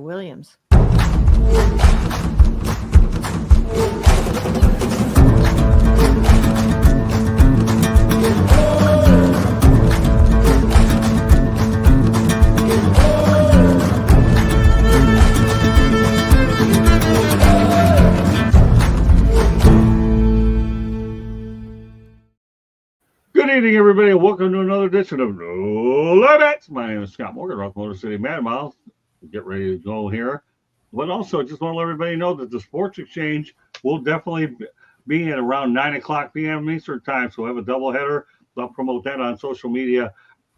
Williams. Good evening, everybody, and welcome to another edition of No Limits. My name is Scott Morgan, Rock Motor City Mad Miles. Get ready to go here. But also, just want to let everybody know that the Sports Exchange will definitely be at around 9 o'clock p.m. Eastern Time. So we'll have a doubleheader. I'll promote that on social media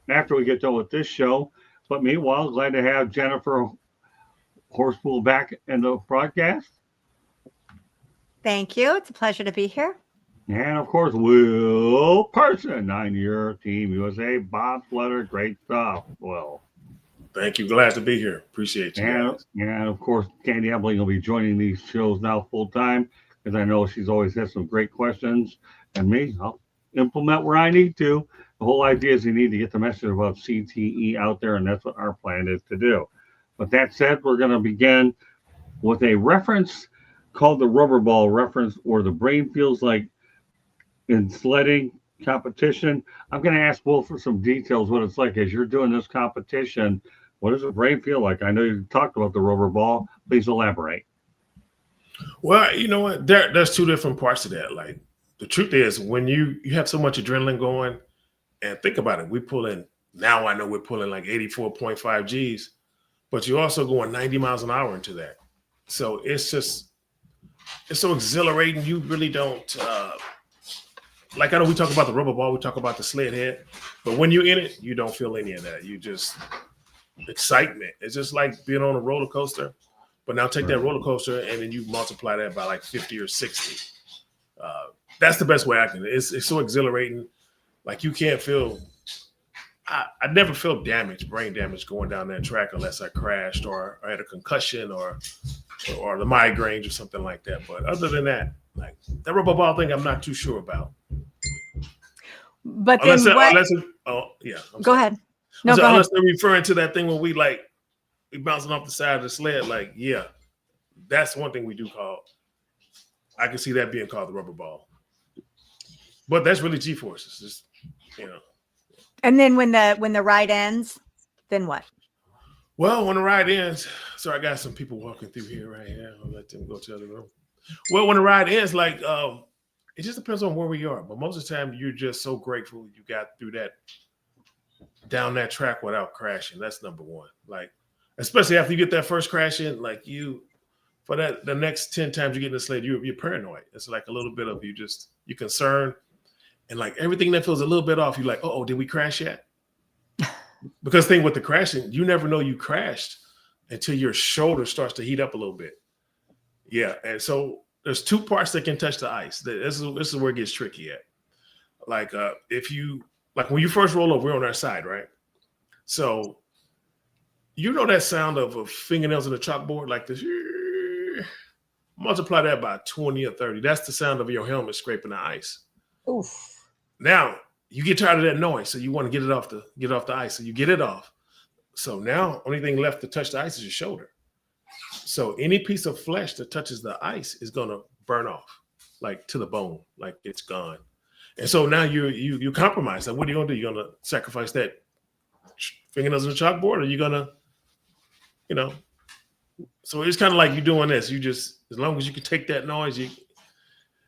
after we get done with this show. But meanwhile, glad to have Jennifer Horspool back in the broadcast. Thank you. It's a pleasure to be here. And, of course, Will Parson, 9-year Team USA bobsledder. Great stuff, Will. Thank you. Glad to be here. Appreciate you. And of course, Candy Ebling will be joining these shows now full-time because I know she's always had some great questions. And me, I'll implement where I need to. The whole idea is you need to get the message about CTE out there, and that's what our plan is to do. But that said, we're going to begin with a reference called the rubber ball reference, or the brain feels like in sledding competition. I'm going to ask Will for some details what it's like as you're doing this competition. What does the brain feel like? I know you talked about the rubber ball. Please elaborate. Well, you know what? There's two different parts to that. Like, the truth is, when you have so much adrenaline going, and think about it, now I know we're pulling like 84.5 Gs, but you're also going 90 miles an hour into that. So it's so exhilarating. You really don't, like, I know we talk about the rubber ball, we talk about the sled head, but when you're in it, you don't feel any of that. You just, excitement. It's just like being on a roller coaster, but now take that roller coaster and then you multiply that by like 50 or 60. That's the best way I can. It's so exhilarating. Like, you can't feel, I never felt brain damage going down that track unless I crashed or I had a concussion or the migraines or something like that. But other than that, like, that rubber ball thing, I'm not too sure about. But then go ahead. No, go unless ahead. they're referring to that thing when we bouncing off the side of the sled, like, yeah, that's one thing we do call. I can see that being called the rubber ball. But that's really G-forces, just, you know. And then when the ride ends, then what? Well, when the ride ends, so I got some people walking through here right here. I'll let them go to the other room. Well, when the ride ends, like, it just depends on where we are. But most of the time, you're just so grateful you got through that, down that track without crashing. That's number one. Like, especially after you get that first crash in, like, for that, the next 10 times you get in the sled, you're paranoid. It's like a little bit of you're concerned. And like everything that feels a little bit off, you're like, oh, did we crash yet? Because thing with the crashing, you never know you crashed until your shoulder starts to heat up a little bit. Yeah. And so there's two parts that can touch the ice. This is where it gets tricky at. Like, when you first roll over, we're on our side, right? So you know that sound of fingernails on the chalkboard, like this. Multiply that by 20 or 30. That's the sound of your helmet scraping the ice. Oof. Now you get tired of that noise, so you want to get it off the ice. So you get it off. So now only thing left to touch the ice is your shoulder. So any piece of flesh that touches the ice is gonna burn off, like to the bone, like it's gone. And so now you compromise. Like, what are you gonna do? You're gonna sacrifice that fingernails on the chalkboard, or you're gonna, So it's kind of like you're doing this. You just, as long as you can take that noise,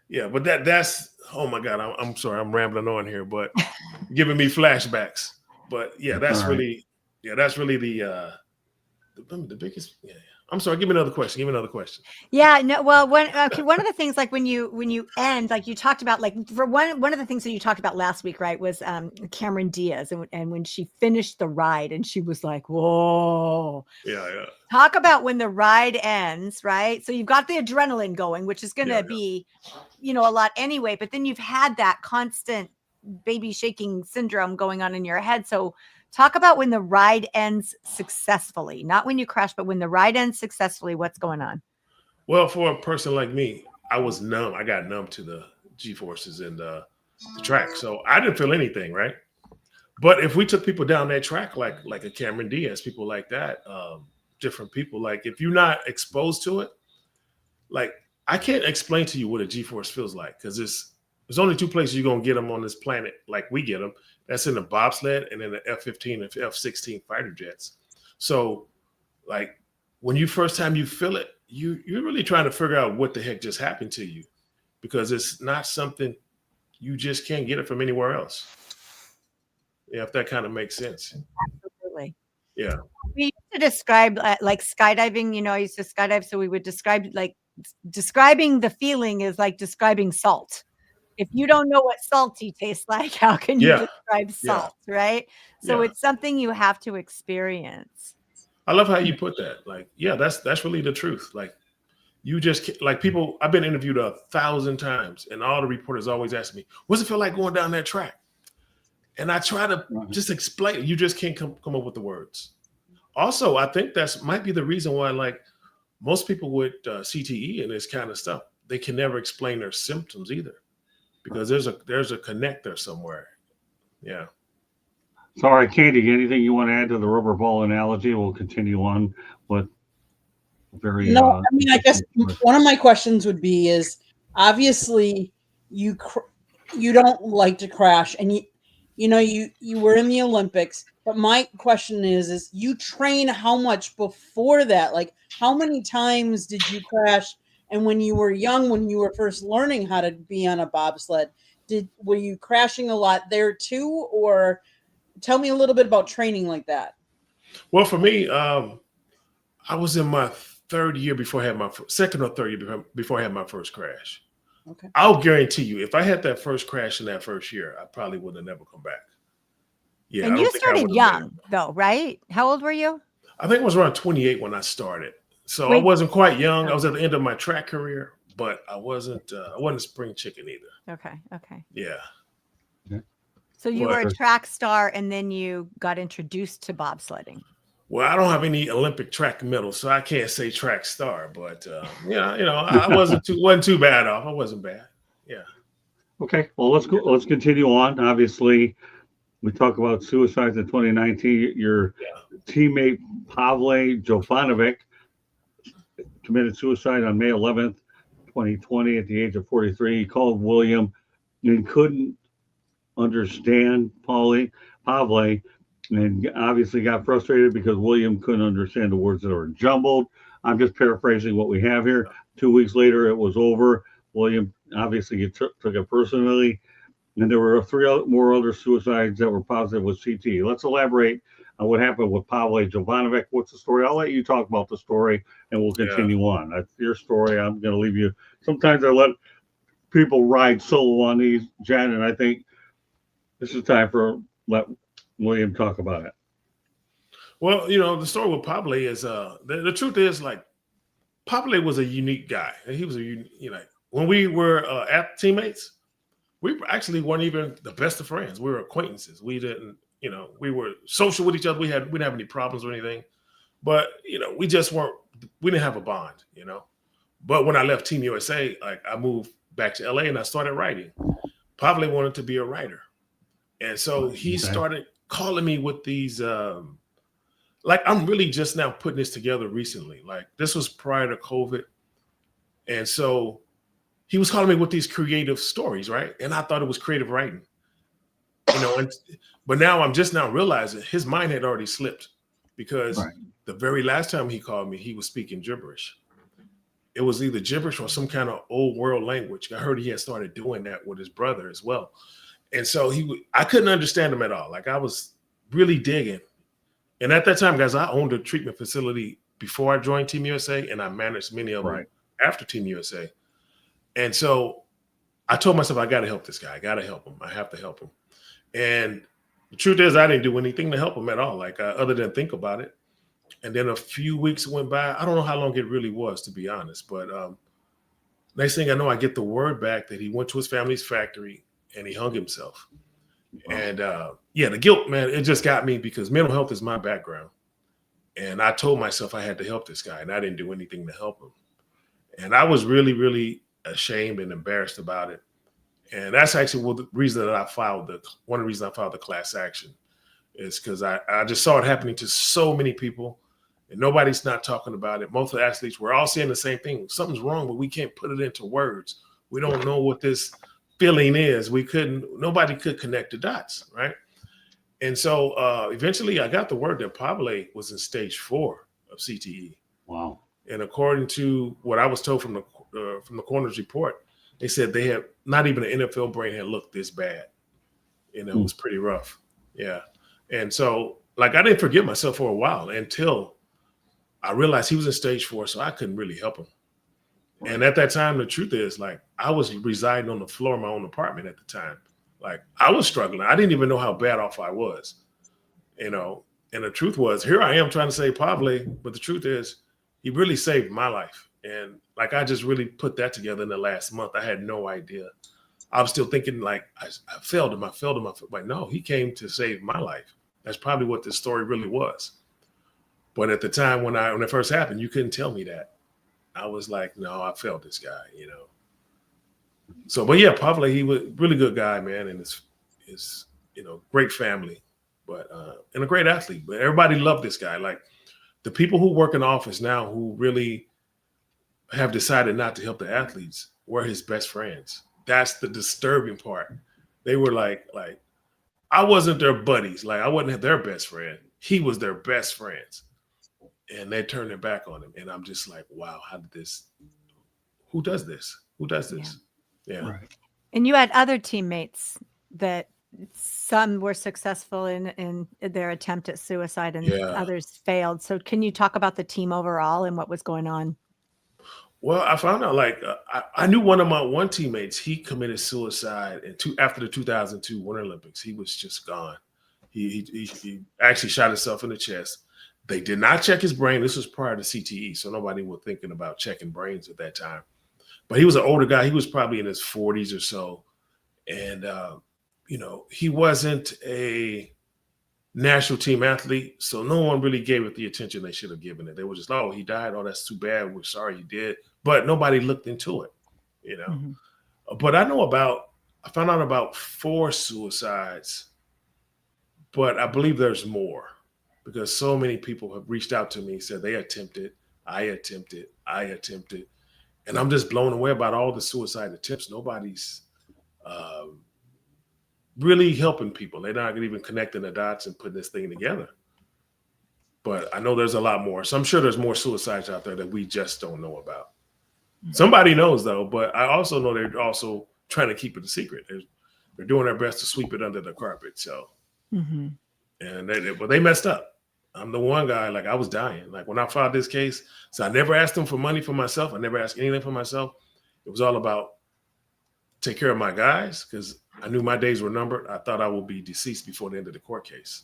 But that's, oh my God, I'm sorry, I'm rambling on here, but giving me flashbacks. But yeah, that's really the biggest. Yeah. I'm sorry. Give me another question. Yeah. No. Well, one of the things, like when you end, like you talked about, like for one of the things that you talked about last week, right, was Cameron Diaz, and when she finished the ride, and she was like, "Whoa." Yeah. Talk about when the ride ends, right? So you've got the adrenaline going, which is going to be, a lot anyway. But then you've had that constant baby shaking syndrome going on in your head. So talk about when the ride ends successfully, not when you crash, but when the ride ends successfully, what's going on? Well, for a person like me, I was numb. I got numb to the G-forces and the track. So I didn't feel anything, right? But if we took people down that track, like a Cameron Diaz, people like that, different people. Like if you're not exposed to it, like I can't explain to you what a G-force feels like because there's only two places you're gonna get them on this planet, like we get them. That's in the bobsled and in the F-15 and F-16 fighter jets. So, like when you first time you feel it, you're really trying to figure out what the heck just happened to you, because it's not something you just can't get it from anywhere else. Yeah, if that kind of makes sense. Absolutely. Yeah. We used to describe like skydiving. You know, I used to skydive, so we would describe like describing the feeling is like describing salt. If you don't know what salty tastes like, how can you describe salt, right? So it's something you have to experience. I love how you put that. Like, yeah, that's really the truth. Like, you just like people. I've been interviewed 1,000 times, and all the reporters always ask me, "What's it feel like going down that track?" And I try to just explain it. You just can't come up with the words. Also, I think that's might be the reason why, like most people with CTE and this kind of stuff, they can never explain their symptoms either, because there's a connector somewhere. Yeah. Sorry, Candy, anything you want to add to the rubber ball analogy? We'll continue on with very. No, I mean, I guess one of my questions would be is obviously you don't like to crash, and you know you were in the Olympics, but my question is you train how much before that? Like how many times did you crash? And when you were young, when you were first learning how to be on a bobsled, were you crashing a lot there too, or tell me a little bit about training like that? Well, for me, I was in my third year before I had my second or third year before I had my first crash. Okay. I'll guarantee you, if I had that first crash in that first year, I probably would have never come back. Yeah. And you started young though, right? How old were you? I think I was around 28 when I started. So I wasn't quite young. I was at the end of my track career, but I wasn't a spring chicken either. Okay. Yeah. So you were a track star, and then you got introduced to bobsledding. Well, I don't have any Olympic track medals, so I can't say track star. But I wasn't too bad off. I wasn't bad. Yeah. Okay. Well, let's go. Let's continue on. Obviously, we talk about suicides in 2019. Your teammate Pavle Jovanovic committed suicide on May 11th, 2020, at the age of 43. He called William and couldn't understand Pavle, and obviously got frustrated because William couldn't understand the words that were jumbled. I'm just paraphrasing what we have here. 2 weeks later, it was over. William obviously took it personally, and there were 3 more other suicides that were positive with CTE. Let's elaborate on what happened with Pavle Jovanovic. What's the story? I'll let you talk about the story, and we'll continue on. That's your story. I'm going to leave you. Sometimes I let people ride solo on these, Jen, and I think this is time for let William talk about it. Well, the story with Pavle is the truth is, like, Pavle was a unique guy. He was when we were teammates, we actually weren't even the best of friends. We were acquaintances. We didn't, we were social with each other. We didn't have any problems or anything, but we just weren't. We didn't have a bond, But when I left Team USA, like I moved back to LA and I started writing. Pavle wanted to be a writer. And so he started calling me with these, like I'm really just now putting this together recently. Like this was prior to COVID. And so he was calling me with these creative stories, right? And I thought it was creative writing, but now I'm just now realizing his mind had already slipped, because the very last time he called me, he was speaking gibberish. It was either gibberish or some kind of old world language. I heard he had started doing that with his brother as well. And so I couldn't understand him at all. Like I was really digging. And at that time, guys, I owned a treatment facility before I joined Team USA, and I managed many of them after Team USA. And so I told myself, I got to help this guy. I got to help him. I have to help him. And the truth is, I didn't do anything to help him at all, like other than think about it. And then a few weeks went by. I don't know how long it really was, to be honest. But next thing I know, I get the word back that he went to his family's factory and he hung himself. Wow. And the guilt, man, it just got me, because mental health is my background. And I told myself I had to help this guy, and I didn't do anything to help him. And I was really, really ashamed and embarrassed about it. And that's actually one of the reasons I filed the class action, is because I just saw it happening to so many people. and nobody's not talking about it. Most of the athletes, we're all saying the same thing. Something's wrong, but we can't put it into words. We don't know what this feeling is. Nobody could connect the dots, right? And so eventually I got the word that Pavle was in stage 4 of CTE. Wow. And according to what I was told from the coroner's report, they said they had not even an NFL brain had looked this bad. And it was pretty rough. Yeah. And so like I didn't forget myself for a while until I realized he was in stage 4, so I couldn't really help him. Right. And at that time, the truth is, like, I was residing on the floor of my own apartment at the time. Like, I was struggling. I didn't even know how bad off I was, And the truth was, here I am trying to save Pavle, but the truth is, he really saved my life. And like, I just really put that together in the last month. I had no idea. I was still thinking like, I failed him. Like, no, he came to save my life. That's probably what this story really was. But at the time when it first happened, you couldn't tell me that. I was like, no, I failed this guy, So, but yeah, Pavle, he was a really good guy, man. And his great family, but, and a great athlete, but everybody loved this guy. Like the people who work in the office now who really have decided not to help the athletes were his best friends. That's the disturbing part. They were like, I wasn't their buddies. Like I wasn't their best friend. He was their best friends. And they turned their back on him. And I'm just like, wow, who does this? Yeah. Right. And you had other teammates that some were successful in their attempt at suicide and others failed. So can you talk about the team overall and what was going on? Well, I found out I knew one of my teammates, he committed suicide after the 2002 Winter Olympics. He was just gone. He actually shot himself in the chest. They did not check his brain. This was prior to CTE, so nobody was thinking about checking brains at that time. But he was an older guy. He was probably in his 40s or so. And, he wasn't a national team athlete, so no one really gave it the attention they should have given it. They were just, oh, he died. Oh, that's too bad. We're sorry he did. But nobody looked into it, Mm-hmm. But I found out about 4 suicides, but I believe there's more. Because so many people have reached out to me, said they attempted, I attempted. And I'm just blown away about all the suicide attempts. Nobody's really helping people. They're not even connecting the dots and putting this thing together. But I know there's a lot more. So I'm sure there's more suicides out there that we just don't know about. Mm-hmm. Somebody knows, though. But I also know they're also trying to keep it a secret. They're doing their best to sweep it under the carpet. So, and they messed up. I'm the one guy, like I was dying. Like when I filed this case, so I never asked them for money for myself. I never asked anything for myself. It was all about take care of my guys because I knew my days were numbered. I thought I would be deceased before the end of the court case,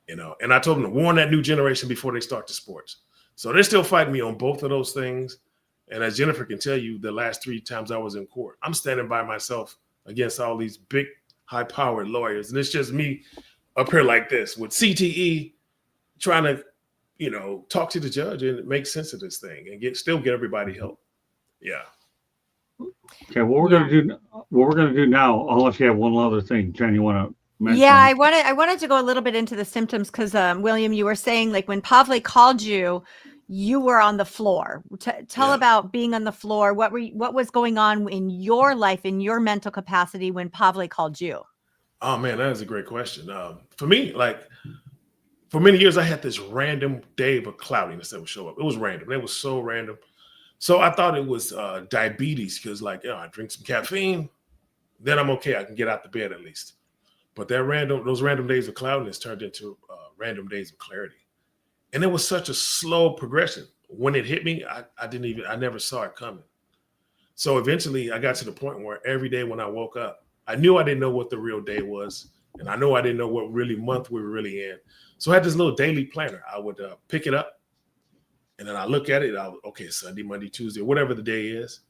And I told them to warn that new generation before they start the sports. So they're still fighting me on both of those things. And as Jennifer can tell you, the last 3 times I was in court, I'm standing by myself against all these big, high-powered lawyers. And it's just me up here like this with CTE, trying to, talk to the judge and make sense of this thing and still get everybody help. Yeah. Okay, what we're gonna do now, unless you have one other thing, Jen, you want to mention? Yeah, I wanted to go a little bit into the symptoms because William, you were saying like when Pavle called you, you were on the floor. Tell about being on the floor. What was going on in your life, in your mental capacity when Pavle called you? Oh man, that is a great question. For me, for many years, I had this random day of cloudiness that would show up. It was random. It was so random. So I thought it was diabetes because I drink some caffeine, then I'm okay. I can get out the bed at least. But those random days of cloudiness turned into random days of clarity. And it was such a slow progression. When it hit me, I never saw it coming. So eventually I got to the point where every day when I woke up, I knew I didn't know what the real day was. And I know I didn't know what month we were really in. So I had this little daily planner. I would pick it up and then I look at it. Okay, Sunday, Monday, Tuesday, whatever the day is.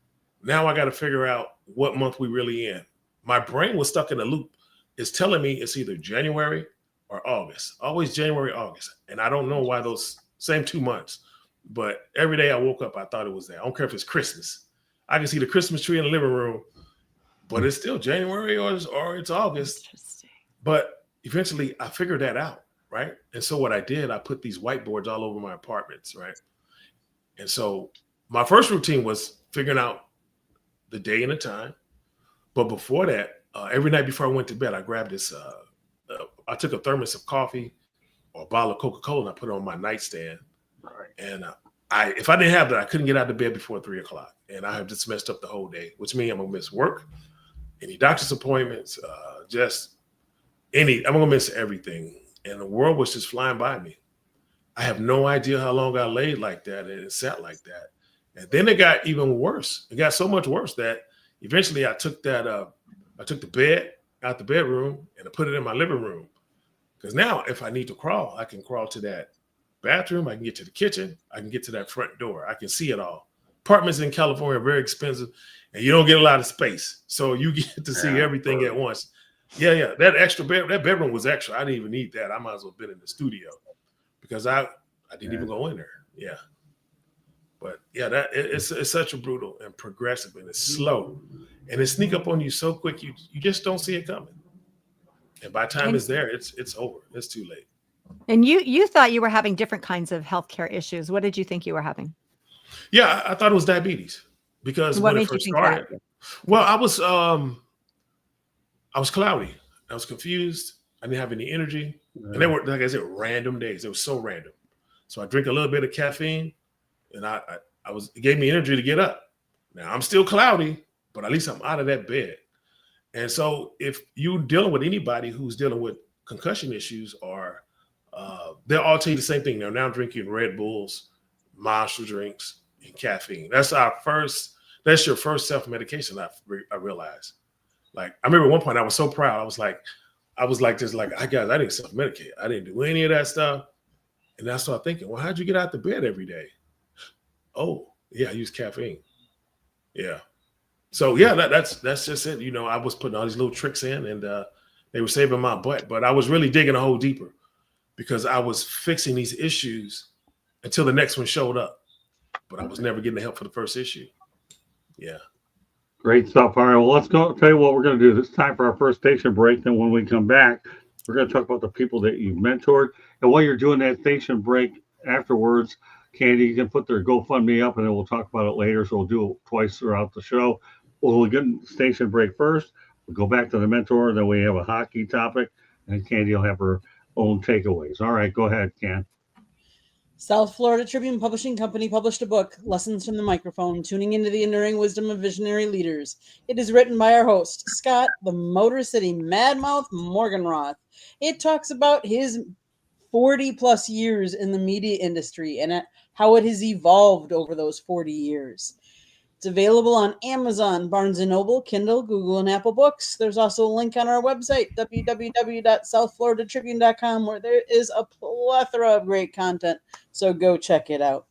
Now I got to figure out what month we really in. My brain was stuck in a loop. It's telling me it's either January or August, always January, August. And I don't know why those same 2 months, but every day I woke up, I thought it was there. I don't care if it's Christmas. I can see the Christmas tree in the living room, but it's still January or it's August. But eventually I figured that out. right? And so what I did, I put these whiteboards all over my apartments, right? And so my first routine was figuring out the day and the time. But before that, every night before I went to bed, I grabbed this. I took a thermos of coffee or a bottle of Coca-Cola and I put it on my nightstand. Right. And if I didn't have that, I couldn't get out of bed before 3 o'clock. And I have just messed up the whole day, which means I'm gonna miss work, any doctor's appointments, I'm gonna miss everything. And the world was just flying by me. I have no idea how long I laid like that and it sat like that. And then it got even worse. It got so much worse that eventually I took the bed out the bedroom and I put it in my living room. Because now if I need to crawl, I can crawl to that bathroom, I can get to the kitchen, I can get to that front door. I can see it all. Apartments in California are very expensive and you don't get a lot of space. So you get to see everything at once. Yeah. That bedroom was extra. I didn't even need that. I might as well have been in the studio because I didn't even go in there. Yeah. But yeah, it's such a brutal and progressive and it's slow and it sneak up on you so quick you just don't see it coming. And by the time it's there, it's over. It's too late. And you thought you were having different kinds of healthcare issues. What did you think you were having? Yeah, I thought it was diabetes because What when made it first you think started, that? well, I was cloudy. I was confused. I didn't have any energy. And they were, like I said, random days. It was so random. So I drink a little bit of caffeine and it gave me energy to get up. Now I'm still cloudy, but at least I'm out of that bed. And so if you're dealing with anybody who's dealing with concussion issues or they'll all tell you the same thing. They're now drinking Red Bulls, Monster drinks, and caffeine. That's your first self-medication, I realized. Like, I remember at one point I was so proud. I was like, I didn't self-medicate. I didn't do any of that stuff. And I started thinking, well, how'd you get out the bed every day? Oh, yeah, I use caffeine. Yeah. So yeah, that's just it. You know, I was putting all these little tricks in and they were saving my butt, but I was really digging a hole deeper because I was fixing these issues until the next one showed up, but I was never getting the help for the first issue. Yeah. Great stuff. All right, well, let's go. Tell you what we're going to do. It's time for our first station break. Then when we come back, we're going to talk about the people that you mentored. And while you're doing that station break afterwards, Candy, you can put their GoFundMe up and then we'll talk about it later. So we'll do it twice throughout the show. We'll get station break first. We'll go back to the mentor. Then we have a hockey topic and Candy will have her own takeaways. All right, go ahead, Can. South Florida Tribune Publishing Company published a book, Lessons from the Microphone, Tuning into the Enduring Wisdom of Visionary Leaders. It is written by our host, Scott, the Motor City Madmouth Morganroth. It talks about his 40-plus years in the media industry and how it has evolved over those 40 years. It's available on Amazon, Barnes & Noble, Kindle, Google, and Apple Books. There's also a link on our website, www.southfloridatribune.com, where there is a plethora of great content, so go check it out.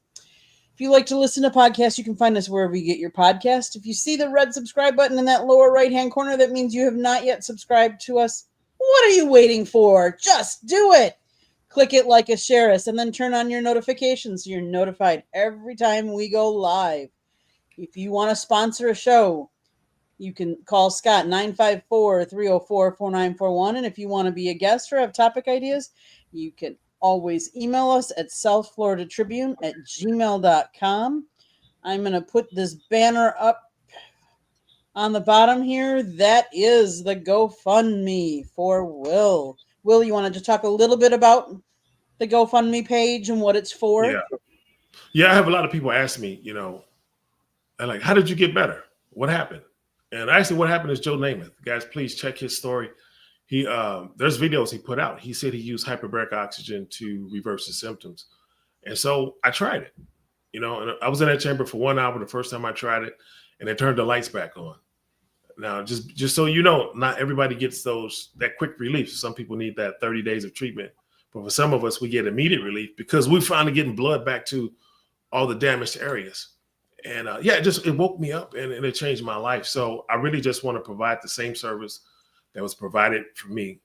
If you like to listen to podcasts, you can find us wherever you get your podcast. If you see the red subscribe button in that lower right-hand corner, that means you have not yet subscribed to us. What are you waiting for? Just do it! Click it, like us, share us, and then turn on your notifications so you're notified every time we go live. If you want to sponsor a show, you can call Scott 954-304-4941. And if you want to be a guest or have topic ideas, you can always email us at southfloridatribune@gmail.com. I'm going to put this banner up on the bottom here. That is the GoFundMe for Will. Will, you want to just talk a little bit about the GoFundMe page and what it's for? Yeah, I have a lot of people ask me, you know, and like, how did you get better? What happened? And actually what happened is Joe Namath. Guys, please check his story. He there's videos he put out. He said he used hyperbaric oxygen to reverse his symptoms. And so I tried it, you know, and I was in that chamber for 1 hour the first time I tried it, and they turned the lights back on. Now, just so you know, not everybody gets that quick relief. Some people need that 30 days of treatment. But for some of us, we get immediate relief because we're finally getting blood back to all the damaged areas. And it woke me up and it changed my life. So I really just want to provide the same service that was provided for me.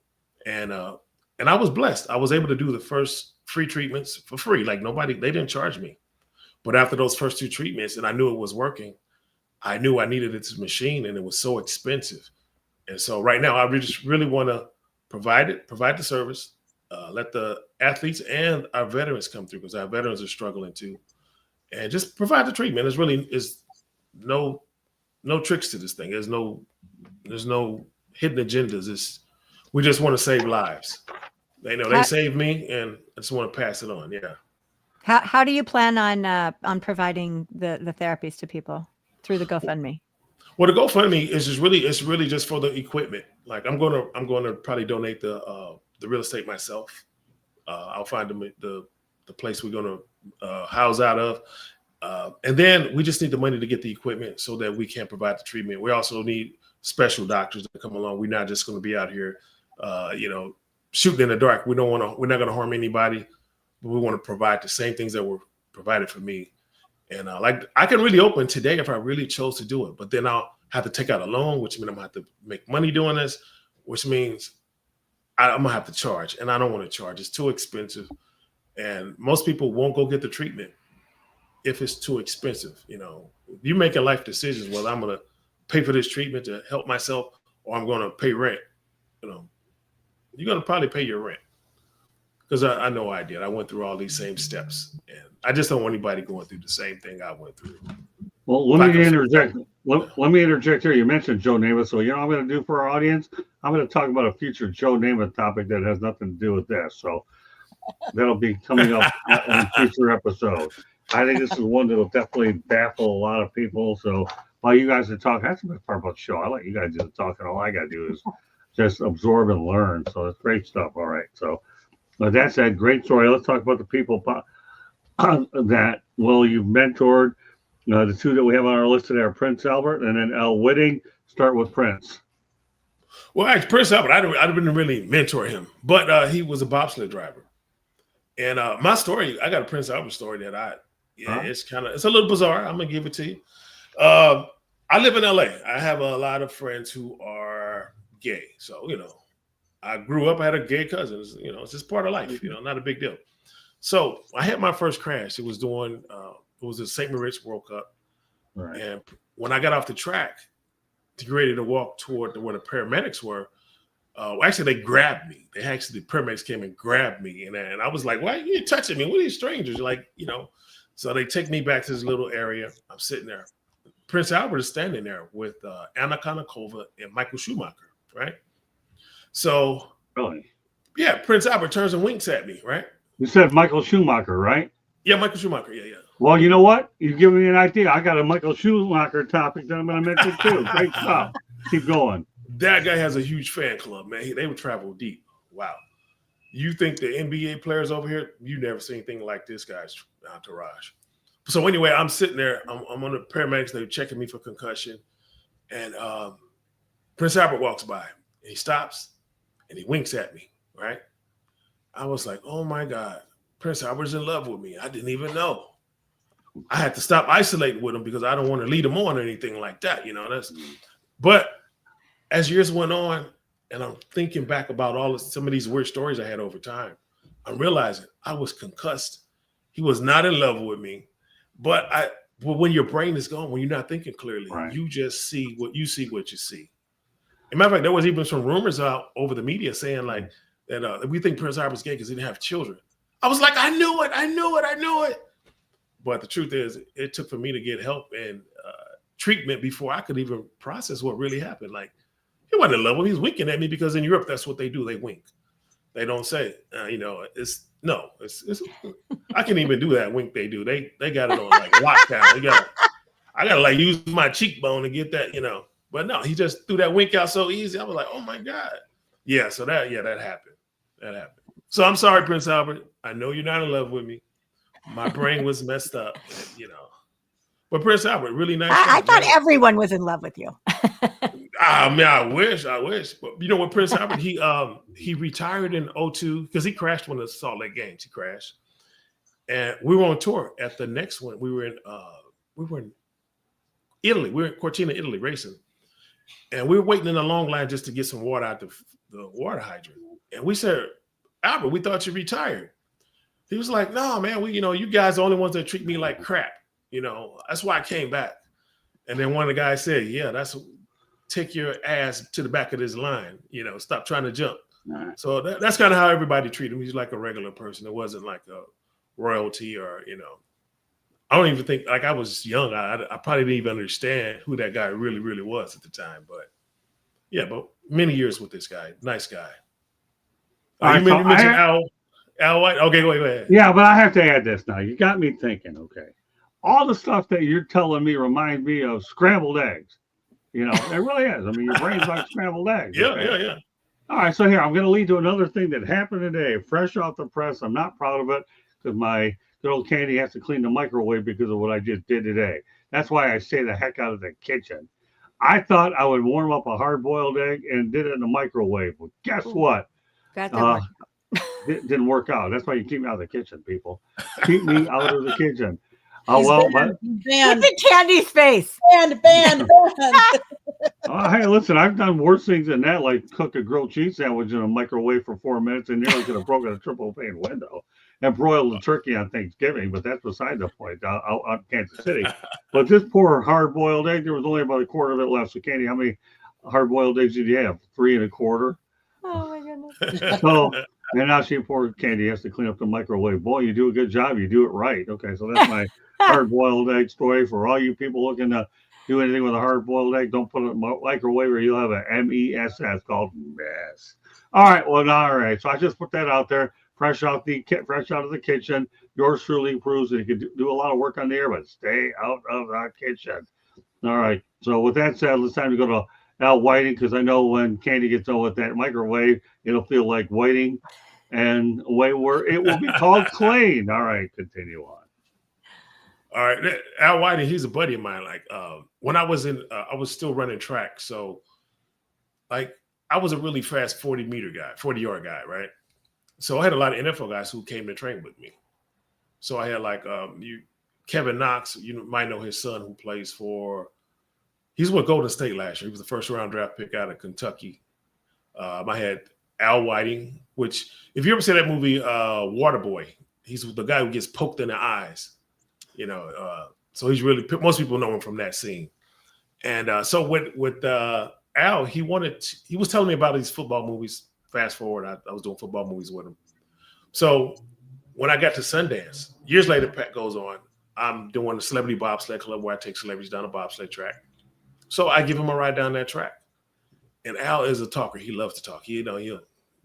And I was blessed. I was able to do the first free treatments for free. Like they didn't charge me. But after those first 2 treatments and I knew it was working, I knew I needed this machine and it was so expensive. And so right now I just really want to provide the service, let the athletes and our veterans come through, because our veterans are struggling too. And just provide the treatment. There's really no tricks to this thing. There's no hidden agendas. We just want to save lives. They saved me, and I just want to pass it on. Yeah. How do you plan on providing the therapies to people through the GoFundMe? Well, the GoFundMe is really just for the equipment. Like I'm going to probably donate the real estate myself. I'll find the place we're going to house out of. And then we just need the money to get the equipment so that we can provide the treatment. We also need special doctors to come along. We're not just going to be out here, shooting in the dark. We're not going to harm anybody, but we want to provide the same things that were provided for me. And I can really open today if I really chose to do it, but then I'll have to take out a loan, which means I'm going to have to make money doing this, which means I'm going to have to charge, and I don't want to charge. It's too expensive. And most people won't go get the treatment if it's too expensive. You're making life decisions, whether I'm going to pay for this treatment to help myself or I'm going to pay rent. You're going to probably pay your rent, because I know I did. I went through all these same steps, and I just don't want anybody going through the same thing I went through. Well, let me interject. Let me interject here. You mentioned Joe Namath, so what I'm going to do for our audience, I'm going to talk about a future Joe Namath topic that has nothing to do with this. So that'll be coming up in future episodes. I think this is one that will definitely baffle a lot of people. So while you guys are talking, that's the best part about the show. I let you guys do the talking. All I got to do is just absorb and learn. So it's great stuff. All right. So with that said, great story. Let's talk about the people that, you've mentored. The two that we have on our list today are Prince Albert and then Al Whitting. Start with Prince. Well, actually, Prince Albert, I didn't really mentor him, but he was a bobsled driver. And my story, I got a Prince Albert story that it's a little bizarre. I'm gonna give it to you. I live in LA. I have a lot of friends who are gay, so I grew up. I had a gay cousin. It's just part of life. Not a big deal. So I had my first crash. It was during it was the St. Moritz World Cup, right. And when I got off the track to get ready to walk toward where the paramedics were, actually they grabbed me. The paramedics came and grabbed me, and I was like, "Why are you touching me? What are these strangers?" So they take me back to this little area. I'm sitting there. Prince Albert is standing there with Anna Kournikova and Michael Schumacher, right? So, really, yeah, Prince Albert turns and winks at me, right? You said Michael Schumacher, right? Yeah, Michael Schumacher. Yeah. Well, you know what? You've given me an idea. I got a Michael Schumacher topic that I'm going to mention too. Great stuff. Keep going. That guy has a huge fan club, man. They would travel deep. Wow. You think the NBA players over here, you never seen anything like this guy's entourage. So anyway, I'm sitting there. I'm on the paramedics. They're checking me for concussion. And Prince Albert walks by. And he stops and he winks at me, right? I was like, oh, my God. Prince Albert's in love with me. I didn't even know. I had to stop isolating with him because I don't want to lead him on or anything like that. But as years went on, and I'm thinking back about some of these weird stories I had over time, I'm realizing I was concussed. He was not in love with me. But when your brain is gone, when you're not thinking clearly, right. You just see what you see. As a matter of fact, there was even some rumors out over the media saying like that we think Prince Albert's gay because he didn't have children. I was like, I knew it. But the truth is, it took for me to get help and treatment before I could even process what really happened. Like, he wasn't in love with me. He was winking at me because in Europe, that's what they do. They wink. They don't say, it's I can't even do that wink they do. They got it on like lockdown. I got to like use my cheekbone to get that, But no, he just threw that wink out so easy. I was like, oh my God. Yeah, so that happened. That happened. So I'm sorry, Prince Albert. I know you're not in love with me. My brain was messed up, But Prince Albert, really nice. I thought everyone was in love with you. I wish. But with Prince Albert, he retired in 2002 because he crashed one of the Salt Lake games. He crashed. And we were on tour at the next one. We were in Italy. We were in Cortina, Italy, racing. And we were waiting in a long line just to get some water out the water hydrant. And we said, Albert, we thought you retired. He was like, no, man, you guys are the only ones that treat me like crap. That's why I came back. And then one of the guys said, yeah, take your ass to the back of this line. Stop trying to jump. Right. So that's kind of how everybody treated him. He's like a regular person. It wasn't like a royalty or, I don't even think, like I was young. I probably didn't even understand who that guy really, really was at the time. But yeah, but many years with this guy. Nice guy. All right, You so mentioned Al White. Okay, go ahead. Yeah, but I have to add this now. You got me thinking, okay. All the stuff that you're telling me reminds me of scrambled eggs. It really is. I mean, your brain's like scrambled eggs. Yeah. All right, so here, I'm going to lead to another thing that happened today, fresh off the press. I'm not proud of it because my good old Candy has to clean the microwave because of what I just did today. That's why I stay the heck out of the kitchen. I thought I would warm up a hard-boiled egg and did it in the microwave. Well, guess what? Didn't work out. That's why you keep me out of the kitchen, people. Keep me out of the kitchen. Banned. Look at Candy's face. Banned. Hey, listen, I've done worse things than that, like cook a grilled cheese sandwich in a microwave for 4 minutes and nearly could have broken a triple pane window and broiled a turkey on Thanksgiving, but that's beside the point out in Kansas City. But this poor hard-boiled egg, there was only about a quarter of it left. So, Candy, how many hard-boiled eggs did you have? 3 1/4? Oh, my goodness. So, and now poor Candy has to clean up the microwave. Boy, you do a good job. You do it right. Okay, so that's my hard-boiled egg story for all you people looking to do anything with a hard-boiled egg. Don't put it in the microwave or you'll have a MESS called mess. All right, well, all right. So I just put that out there, fresh out of the kitchen. Yours truly proves that you can do a lot of work on the air, but stay out of the kitchen. All right. So with that said, it's time to go to Al Whiting because I know when Candy gets on with that microwave, it'll feel like whiting and away where it will be called clean. All right, continue on. All right, Al Whiting, he's a buddy of mine. Like when I was I was still running track, so like I was a really fast 40-yard guy, right? So I had a lot of NFL guys who came to train with me. So I had like Kevin Knox, you might know his son who plays he's with Golden State last year. He was the first-round draft pick out of Kentucky. I had Al Whiting, which if you ever see that movie Waterboy, he's the guy who gets poked in the eyes. So he's really, most people know him from that scene. And so with Al, he was telling me about these football movies. Fast forward, I was doing football movies with him. So when I got to Sundance, years later, Pat goes on, I'm doing the Celebrity Bobsled Club where I take celebrities down a bobsled track. So I give him a ride down that track. And Al is a talker. He loves to talk. He'll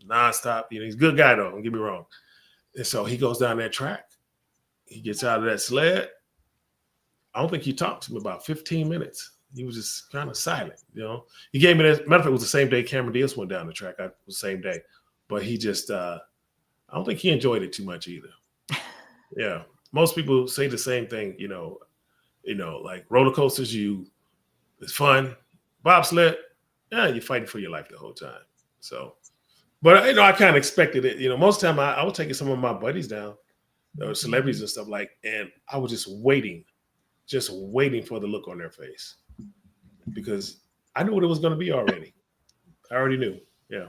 nonstop. He's a good guy though, don't get me wrong. And so he goes down that track. He gets out of that sled. I don't think he talked to me about 15 minutes. He was just kind of silent, He gave me that. Matter of fact, it was the same day Cameron Diaz went down the track. It was the same day. But he just, I don't think he enjoyed it too much either. Yeah. Most people say the same thing, like roller coasters, it's fun. Bobsled, you're fighting for your life the whole time. So, but, I kind of expected it. Most of the time I was taking some of my buddies down, celebrities and stuff and I was just waiting for the look on their face because I knew what it was going to be already. I already knew. Yeah.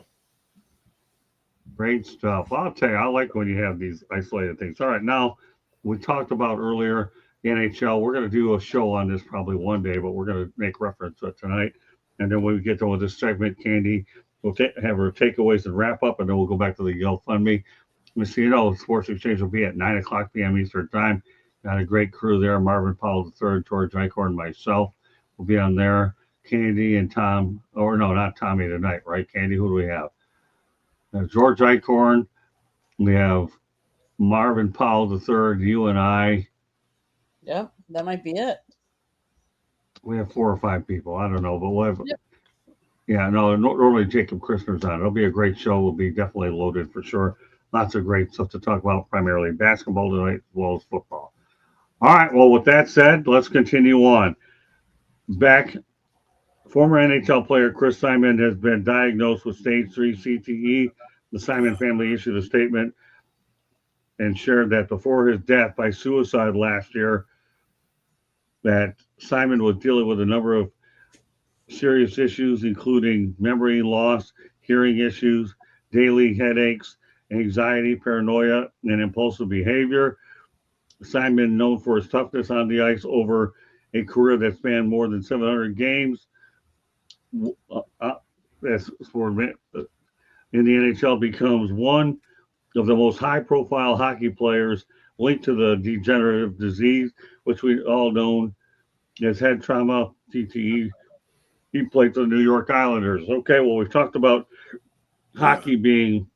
Great stuff. I'll tell you, I like when you have these isolated things. All right. Now, we talked about earlier the NHL. We're going to do a show on this probably one day, but we're going to make reference to it tonight. And then when we get done with this segment, Candy, we'll have her takeaways and wrap up, and then we'll go back to the GoFundMe. Sports Exchange will be at 9:00 p.m. Eastern Time. Got a great crew there. Marvin Powell III, George Eichhorn, myself will be on there. Candy and Tom, or no, not Tommy tonight, right? Candy, who do we have? George Eichhorn. We have Marvin Powell III, you and I. Yep, that might be it. We have 4 or 5 people. I don't know, but we'll have. Yep. Yeah, no, normally Jacob Christner's on. It'll be a great show. We'll be definitely loaded for sure. Lots of great stuff to talk about, primarily basketball tonight as well as football. All right, well, with that said, let's continue on. Former NHL player Chris Simon has been diagnosed with stage 3 CTE. The Simon family issued a statement and shared that before his death by suicide last year, that Simon was dealing with a number of serious issues, including memory loss, hearing issues, daily headaches, anxiety, paranoia, and impulsive behavior. Simon, known for his toughness on the ice over a career that spanned more than 700 games, in the NHL becomes one of the most high-profile hockey players linked to the degenerative disease, which we all know as head trauma, CTE. He played for the New York Islanders. Okay, well, we've talked about hockey being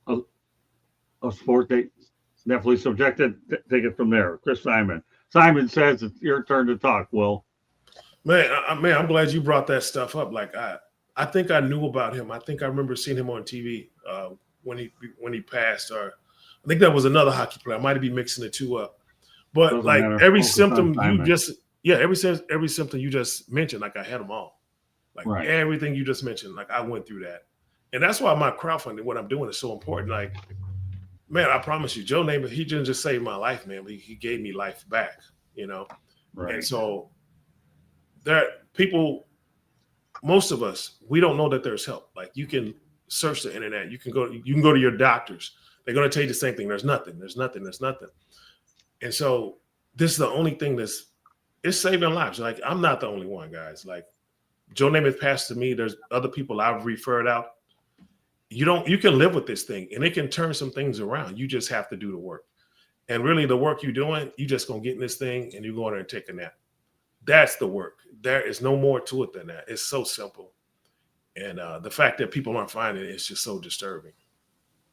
a sport that definitely subjected. Take it from there. Chris Simon. Simon says it's your turn to talk, Will. Man, I'm glad you brought that stuff up. Like I think I knew about him. I think I remember seeing him on TV when he passed, or I think that was another hockey player. I might be mixing the two up. But Doesn't like matter. every Focus symptom on you Simon. every symptom you just mentioned, like I had them all. Like Right. everything you just mentioned, like I went through that. And that's why my crowdfunding, what I'm doing, is so important. Like, man, I promise you, Joe Namath, he didn't just save my life, man. He gave me life back, you know? Right. And so people, most of us, we don't know that there's help. Like you can search the internet. You can go to your doctors. They're going to tell you the same thing. There's nothing. And so this is the only thing it's saving lives. Like I'm not the only one, guys. Like Joe Namath passed to me. There's other people I've referred out. You can live with this thing and it can turn some things around. You just have to do the work. And really the work you're doing, you just going to get in this thing and you go in there and take a nap. That's the work. There is no more to it than that. It's so simple. And the fact that people aren't finding it is just so disturbing.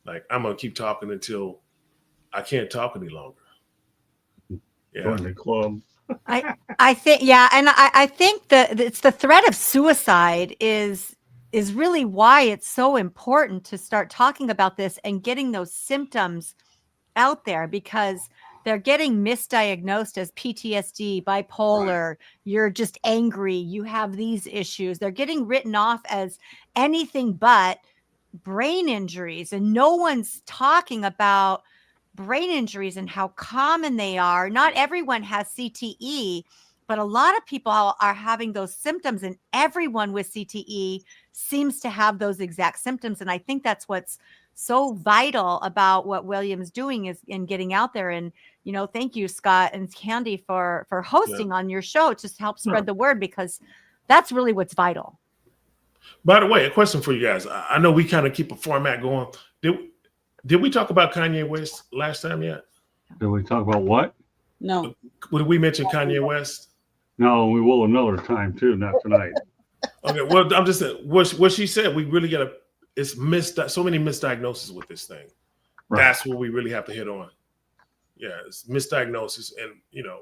Like I'm going to keep talking until I can't talk any longer. Yeah. Join the club. I think, yeah. And I think that it's the threat of suicide is really why it's so important to start talking about this and getting those symptoms out there, because they're getting misdiagnosed as PTSD, bipolar, right. You're just angry, you have these issues. They're getting written off as anything but brain injuries. And no one's talking about brain injuries and how common they are. Not everyone has CTE, but a lot of people are having those symptoms, and everyone with CTE seems to have those exact symptoms. And I think that's what's so vital about what William's doing is in getting out there. And, you know, thank you, Scott and Candy, for hosting on your show to help spread the word, because that's really what's vital. By the way, a question for you guys. I know we kind of keep a format going. Did we talk about Kanye West last time yet? Did we talk about what? No. Did we mention Kanye West? No, we will another time too, not tonight. Okay, well, I'm just saying what she said. We really got to. It's so many misdiagnoses with this thing. Right. That's what we really have to hit on. Yeah, it's misdiagnosis, and you know,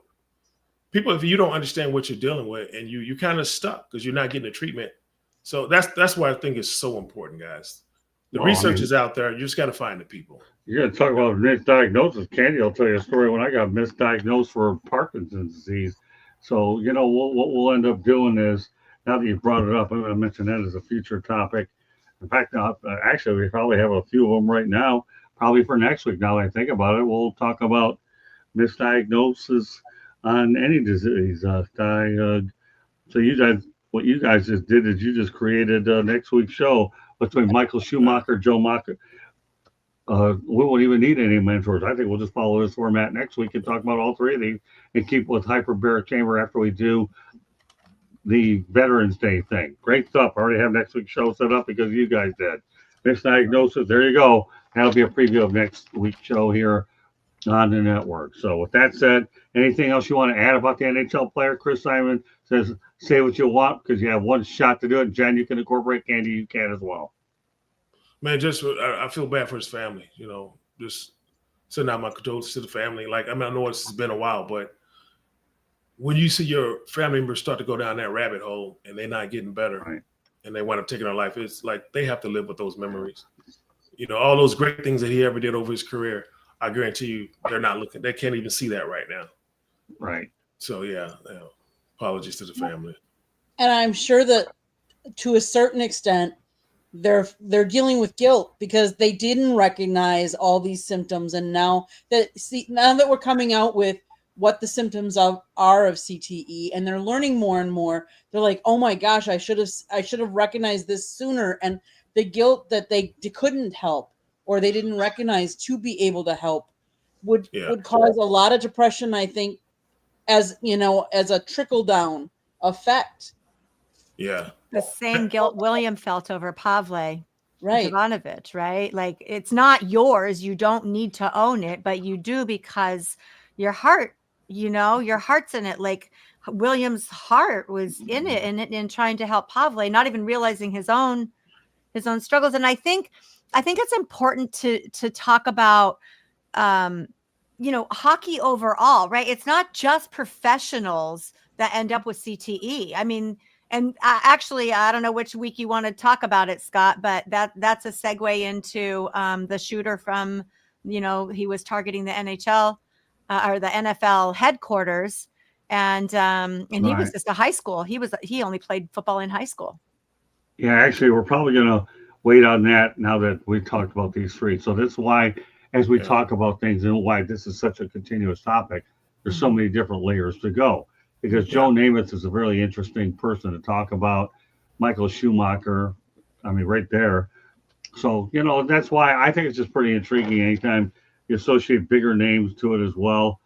people, if you don't understand what you're dealing with, and you kind of stuck because you're not getting the treatment. So that's why I think it's so important, guys. The research is out there. You just got to find the people. You're going to talk about misdiagnosis. Candy, I'll tell you a story when I got misdiagnosed for Parkinson's disease. So, you know, what we'll end up doing is, now that you've brought it up, I'm going to mention that as a future topic. In fact, actually, we probably have a few of them right now, probably for next week. Now that I think about it, we'll talk about misdiagnosis on any disease. So you guys, what you guys just did is you just created next week's show between Michael Schumacher, Joe Macher. We won't even need any mentors. I think we'll just follow this format next week and talk about all three of these and keep with hyperbaric chamber after we do the Veterans Day thing. Great stuff. I already have next week's show set up because you guys did. Misdiagnosis. There you go. That'll be a preview of next week's show here on the network. So with that said, anything else you want to add about the NHL player? Chris Simon says, say what you want because you have one shot to do it. Jen, you can incorporate. Candy, you can as well. Man, just I feel bad for his family. You know, just sending out my condolences to the family. Like, I mean, I know it's been a while, but when you see your family members start to go down that rabbit hole and they're not getting better, right, and they wind up taking their life, it's like they have to live with those memories. You know, all those great things that he ever did over his career, I guarantee you they're not looking. They can't even see that right now. Right. So, yeah, apologies to the family. And I'm sure that to a certain extent, they're dealing with guilt because they didn't recognize all these symptoms. And now that we're coming out with what the symptoms are of CTE, and they're learning more and more, they're like, oh my gosh, I should have recognized this sooner. And the guilt that they couldn't help or they didn't recognize to be able to help would cause a lot of depression, I think, as a trickle down effect. Yeah. The same guilt William felt over Pavle. Right. Jovanovic, right? Like it's not yours. You don't need to own it, but you do because your heart, your heart's in it. Like William's heart was in it and trying to help Pavle, not even realizing his own struggles. And I think it's important to talk about hockey overall, right? It's not just professionals that end up with CTE. I mean, and actually, I don't know which week you want to talk about it, Scott, but that's a segue into the shooter from, he was targeting the NHL or the NFL headquarters. And he was just a high school. He only played football in high school. Yeah, actually, we're probably going to wait on that now that we've talked about these three. So that's why, as we talk about things and why this is such a continuous topic, there's so many different layers to go. Because Joe Namath is a very interesting person to talk about. Michael Schumacher, I mean, right there. So, that's why I think it's just pretty intriguing anytime you associate bigger names to it as well.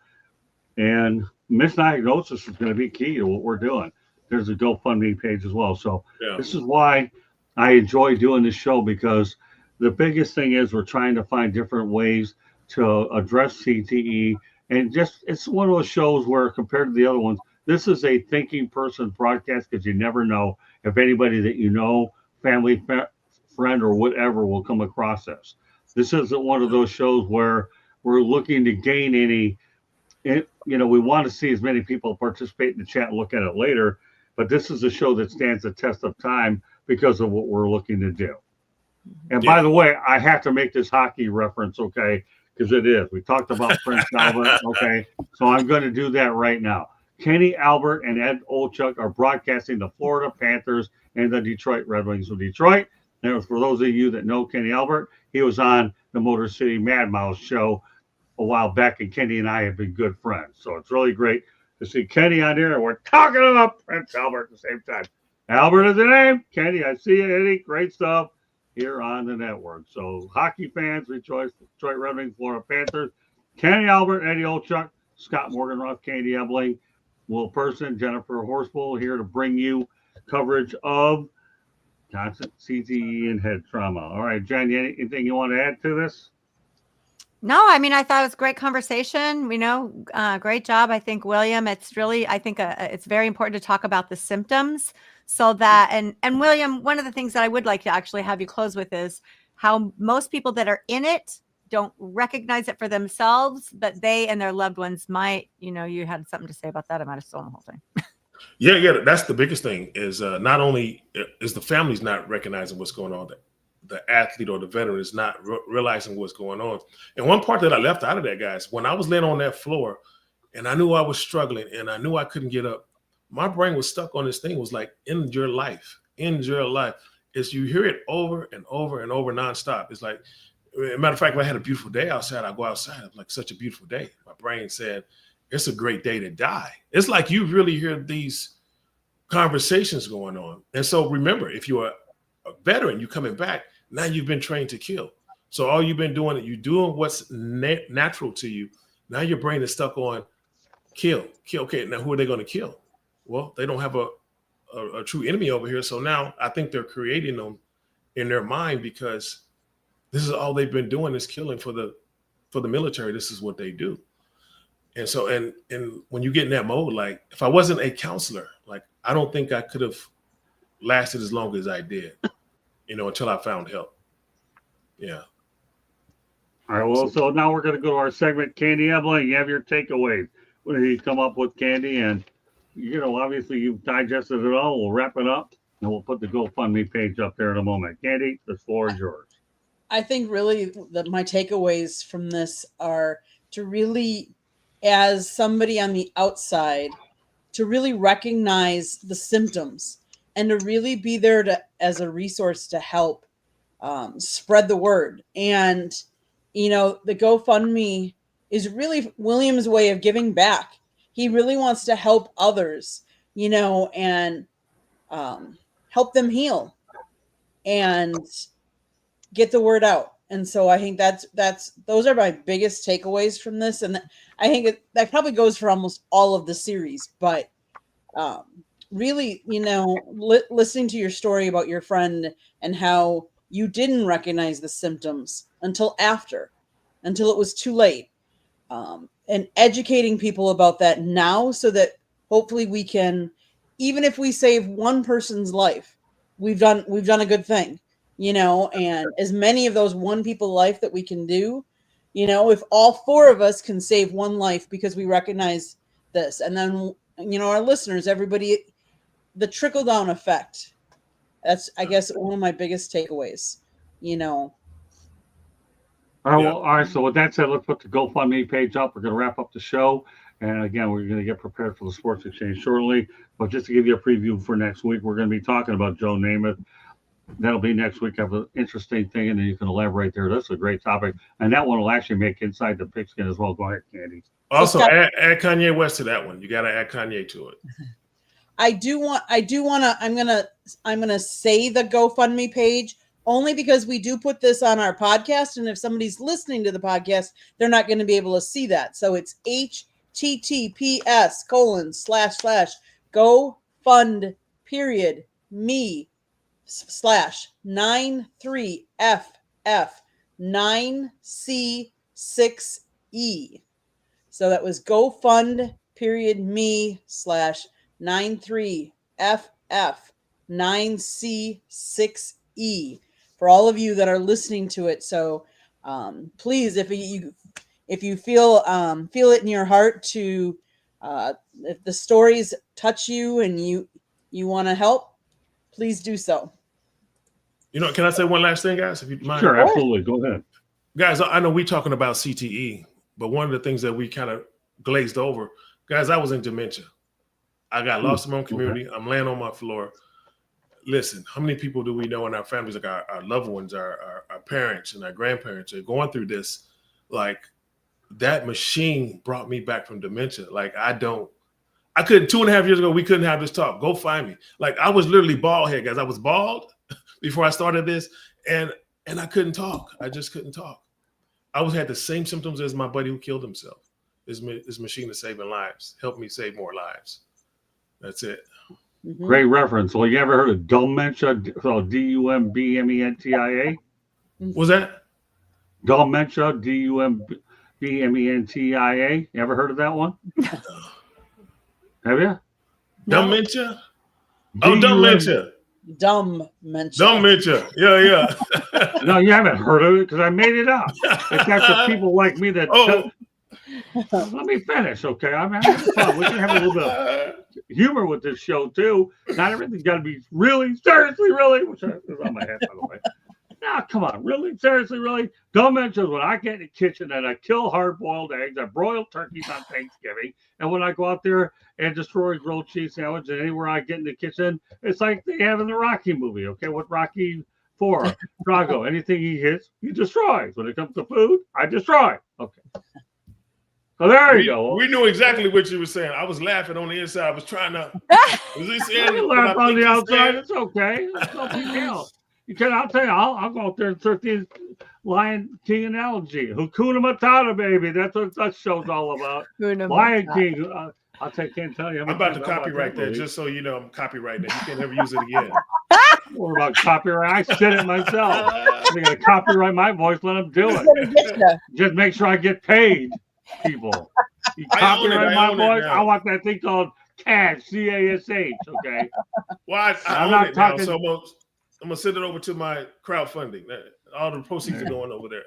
And misdiagnosis is going to be key to what we're doing. There's a GoFundMe page as well. So this is why I enjoy doing this show, because the biggest thing is we're trying to find different ways to address CTE. And it's one of those shows where, compared to the other ones, this is a thinking person broadcast, because you never know if anybody that family, friend, or whatever will come across this. This isn't one of those shows where we're looking to gain any, we want to see as many people participate in the chat and look at it later. But this is a show that stands the test of time because of what we're looking to do. And by the way, I have to make this hockey reference, okay, because it is. We talked about Prince Albert, okay, so I'm going to do that right now. Kenny Albert and Ed Olchuk are broadcasting the Florida Panthers and the Detroit Red Wings of Detroit. And for those of you that know Kenny Albert, he was on the Motor City Mad Mouse show a while back, and Kenny and I have been good friends. So it's really great to see Kenny on here, and we're talking about Prince Albert at the same time. Albert is the name. Kenny, I see you, Eddie. Great stuff here on the network. So hockey fans, rejoice. Detroit Red Wings, Florida Panthers. Kenny Albert, Eddie Olchuk, Scott Morganroth, Candy Ebling, Will Person, Jennifer Horspool here to bring you coverage of constant CTE and head trauma. All right, Jen, anything you want to add to this? No, I mean, I thought it was a great conversation. Great job. I think, William, it's really, it's very important to talk about the symptoms so that, and William, one of the things that I would like to actually have you close with is how most people that are in it don't recognize it for themselves, but they and their loved ones might. You had something to say about that. I might have stolen the whole thing. Yeah. That's the biggest thing is not only is the families not recognizing what's going on, the athlete or the veteran is not realizing what's going on. And one part that I left out of that, guys, when I was laying on that floor and I knew I was struggling and I knew I couldn't get up, my brain was stuck on this thing. It was like, end your life. Is you hear it over and over and over nonstop. It's like, as a matter of fact, if I had a beautiful day outside, I go outside. It's like such a beautiful day. My brain said, it's a great day to die. It's like you really hear these conversations going on. And so remember, if you're a veteran, you're coming back, now you've been trained to kill. So all you've been doing, you're doing what's natural to you. Now your brain is stuck on kill. Okay, now who are they going to kill? Well, they don't have a true enemy over here. So now I think they're creating them in their mind because this is all they've been doing is killing for the military. This is what they do. And so, and when you get in that mode, like if I wasn't a counselor, like I don't think I could have lasted as long as I did, until I found help. Yeah. All right. Well, so now we're going to go to our segment, Candy Ebling. You have your takeaways. What did you come up with, Candy? And, obviously you've digested it all. We'll wrap it up and we'll put the GoFundMe page up there in a moment. Candy, the floor is yours. I think really that my takeaways from this are to really, as somebody on the outside, to really recognize the symptoms and to really be there as a resource to help spread the word. And, the GoFundMe is really William's way of giving back. He really wants to help others, and help them heal and get the word out. And so I think those are my biggest takeaways from this. And I think that probably goes for almost all of the series, but really, listening to your story about your friend and how you didn't recognize the symptoms until it was too late. And educating people about that now so that hopefully we can, even if we save one person's life, we've done a good thing, and as many of those one people's life that we can do, if all 4 of us can save one life because we recognize this, and then, our listeners, everybody, the trickle down effect, that's, I guess, one of my biggest takeaways, All right, well, all right. So with that said, let's put the GoFundMe page up. We're going to wrap up the show, and again, we're going to get prepared for the Sports Exchange shortly. But just to give you a preview for next week, we're going to be talking about Joe Namath. That'll be next week. I have an interesting thing, and then you can elaborate there. That's a great topic, and that one will actually make Inside the Pigskin as well. Go ahead, Candy. Also, add Kanye West to that one. You got to add Kanye to it. I'm gonna say the GoFundMe page only because we do put this on our podcast, and if somebody's listening to the podcast, they're not going to be able to see that. So it's https://GoFund.me/9CF9C6E. So that was GoFund.me/93FF9C6E for all of you that are listening to it. So please, if you feel it in your heart to, if the stories touch you and you want to help, please do so. Can I say one last thing, guys? If you mind. Sure, absolutely. Go ahead. Guys, I know we're talking about CTE, but one of the things that we kind of glazed over, guys, I was in dementia. I got lost in my own community. Okay. I'm laying on my floor. Listen, how many people do we know in our families, like our loved ones, our parents and our grandparents are going through this? Like, that machine brought me back from dementia. Like, I couldn't, 2.5 years ago, we couldn't have this talk. Go find me. Like, I was literally bald head, guys. I was bald before I started this, and I couldn't talk. I just couldn't talk. I had the same symptoms as my buddy who killed himself. This machine is saving lives. Help me save more lives. That's it. Mm-hmm. Great reference. Well, you ever heard of dementia? So DUMBMENTIA? What's that? Dementia, DUMBMENTIA. You ever heard of that one? Have you? Dementia? Oh, dementia. Dementia. Yeah. No, you haven't heard of it because I made it up. It's actually people like me that. Let me finish, okay? I'm having fun. We can have a little bit of humor with this show too. Not everything's got to be really, seriously, really. Which is on my head, by the way. Now, come on, really, seriously, really. Don't mention when I get in the kitchen and I kill hard-boiled eggs, I broil turkeys on Thanksgiving, and when I go out there and destroy a grilled cheese sandwich, and anywhere I get in the kitchen, it's like they have in the Rocky movie, okay? What Rocky IV, Drago, anything he hits, he destroys. When it comes to food, I destroy. Okay. So there you go. We knew exactly what you were saying. I was laughing on the inside. I was trying to. You laugh on the outside. It's okay. It's no big deal. I'll tell you, I'll go out there and start the Lion King analogy. Hakuna Matata, baby. That's what that show's all about. Lion King. Can't tell you. I'm about to copyright that, just so you know. I'm copyrighting it. You can't ever use it again. What about copyright? I said it myself. They're going to copyright my voice. Let them do it. Just make sure I get paid, people. You copyright my voice. I want that thing called cash, CASH. Okay. Well, I'm not talking. Now, so I'm gonna send it over to my crowdfunding. All the proceeds are going over there.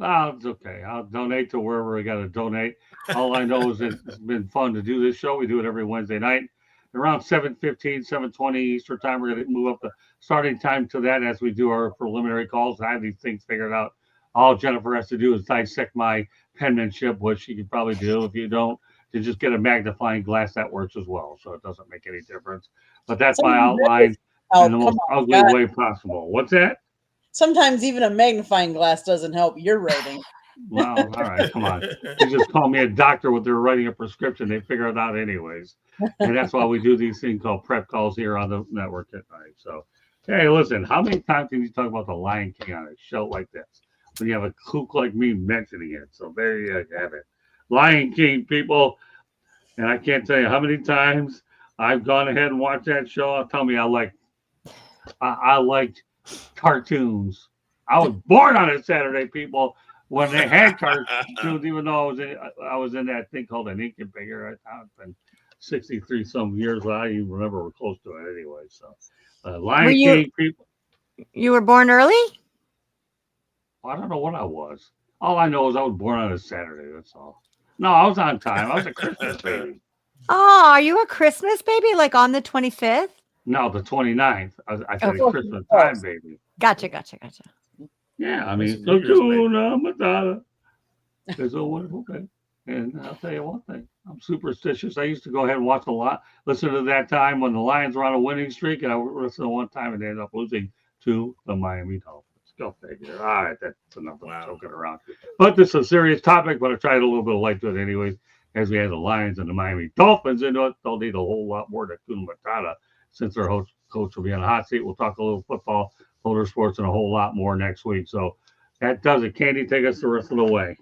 Oh, it's okay. I'll donate to wherever I got to donate. All I know is it's been fun to do this show. We do it every Wednesday night. Around 7:15, 7:20 Eastern time, we're going to move up the starting time to that as we do our preliminary calls. I have these things figured out. All Jennifer has to do is dissect my penmanship, which she could probably do. If you don't, to just get a magnifying glass, that works as well. So it doesn't make any difference. But that's my outline in the most ugly way possible. What's that? Sometimes even a magnifying glass doesn't help your writing. Well, all right, come on. You just call me a doctor when they're writing a prescription. They figure it out anyways. And that's why we do these things called prep calls here on the network at night. So, hey, listen, how many times can you talk about the Lion King on a show like this when you have a kook like me mentioning it? So there you have it. Lion King, people. And I can't tell you how many times I've gone ahead and watched that show. Tell me I liked cartoons. I was born on a Saturday, people, when they had cartoons, even though I was in that thing called an incubator. I've been 63 some years. I don't even remember we're close to it anyway. So, Lion King, people. You were born early? I don't know what I was. All I know is I was born on a Saturday. That's all. No, I was on time. I was a Christmas baby. Oh, are you a Christmas baby? Like on the 25th? No, the 29th. I said Oh. a Christmas time baby. Gotcha. Yeah, I mean, That's a New Year's Matata. It's a wonderful day. And I'll tell you one thing, I'm superstitious. I used to go ahead and watch a lot, listen to that time when the Lions were on a winning streak, and I listened to one time and they ended up losing to the Miami Dolphins. Go figure. All right, that's enough of joking around. But this is a serious topic, but I tried a little bit of light to it anyways. As we had the Lions and the Miami Dolphins into it, they'll need a whole lot more than Hakuna Matata since their coach will be on the hot seat. We'll talk a little football, motorsports, and a whole lot more next week. So that does it. Candy, take us the rest of the way.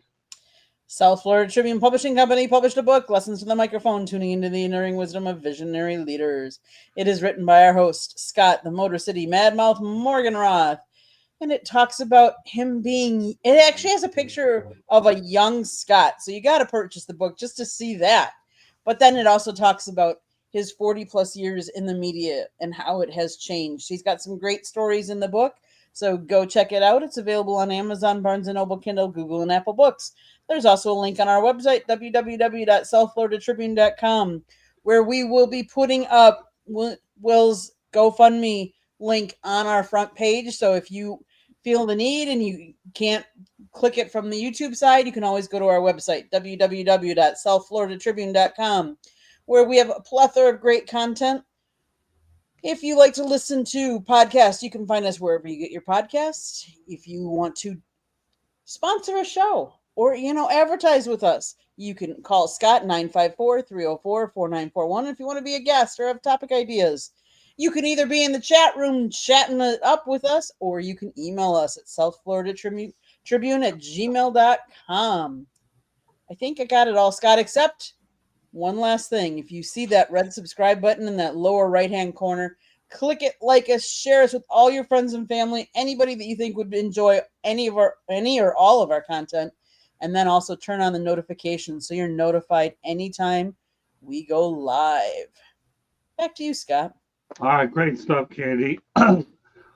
South Florida Tribune Publishing Company published a book, Lessons from the Microphone, Tuning into the Enduring Wisdom of Visionary Leaders. It is written by our host, Scott, the Motor City Madmouth Morganroth. And it talks about him being, it actually has a picture of a young Scott. So you got to purchase the book just to see that. But then it also talks about his 40 plus years in the media and how it has changed. He's got some great stories in the book. So go check it out. It's available on Amazon, Barnes & Noble, Kindle, Google, and Apple Books. There's also a link on our website, www.southfloridatribune.com, where we will be putting up Will's GoFundMe link on our front page. So if you feel the need and you can't click it from the YouTube side, you can always go to our website, www.southfloridatribune.com, where we have a plethora of great content. If you like to listen to podcasts, you can find us wherever you get your podcasts. If you want to sponsor a show or, advertise with us, you can call Scott 954-304-4941 if you want to be a guest or have topic ideas. You can either be in the chat room chatting it up with us, or you can email us at southfloridatribune@gmail.com. I think I got it all, Scott, except one last thing. If you see that red subscribe button in that lower right-hand corner, click it, like us, share us with all your friends and family, anybody that you think would enjoy any or all of our content, and then also turn on the notifications so you're notified anytime we go live. Back to you, Scott. All right, great stuff, Candy.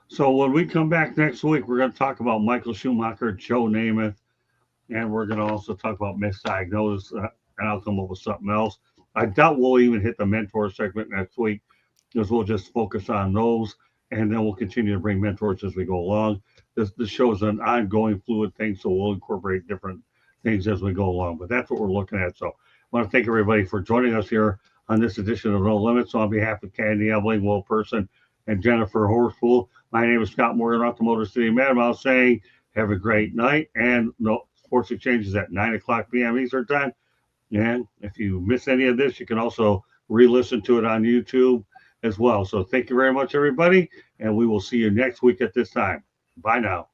So when we come back next week, we're going to talk about Michael Schumacher, Joe Namath, and we're going to also talk about misdiagnosis, and I'll come up with something else. I doubt we'll even hit the mentor segment next week, because we'll just focus on those, and then we'll continue to bring mentors as we go along. This show is an ongoing fluid thing, so we'll incorporate different things as we go along, but that's what we're looking at. So I want to thank everybody for joining us here on this edition of No Limits. On behalf of Candy Ebling, Will Person, and Jennifer Horspool, my name is Scott Morgan, the Motor City Madmouth, saying have a great night. And no Sports Exchange is at 9:00 p.m. Eastern Time. And if you miss any of this, you can also re-listen to it on YouTube as well. So thank you very much, everybody, and we will see you next week at this time. Bye now.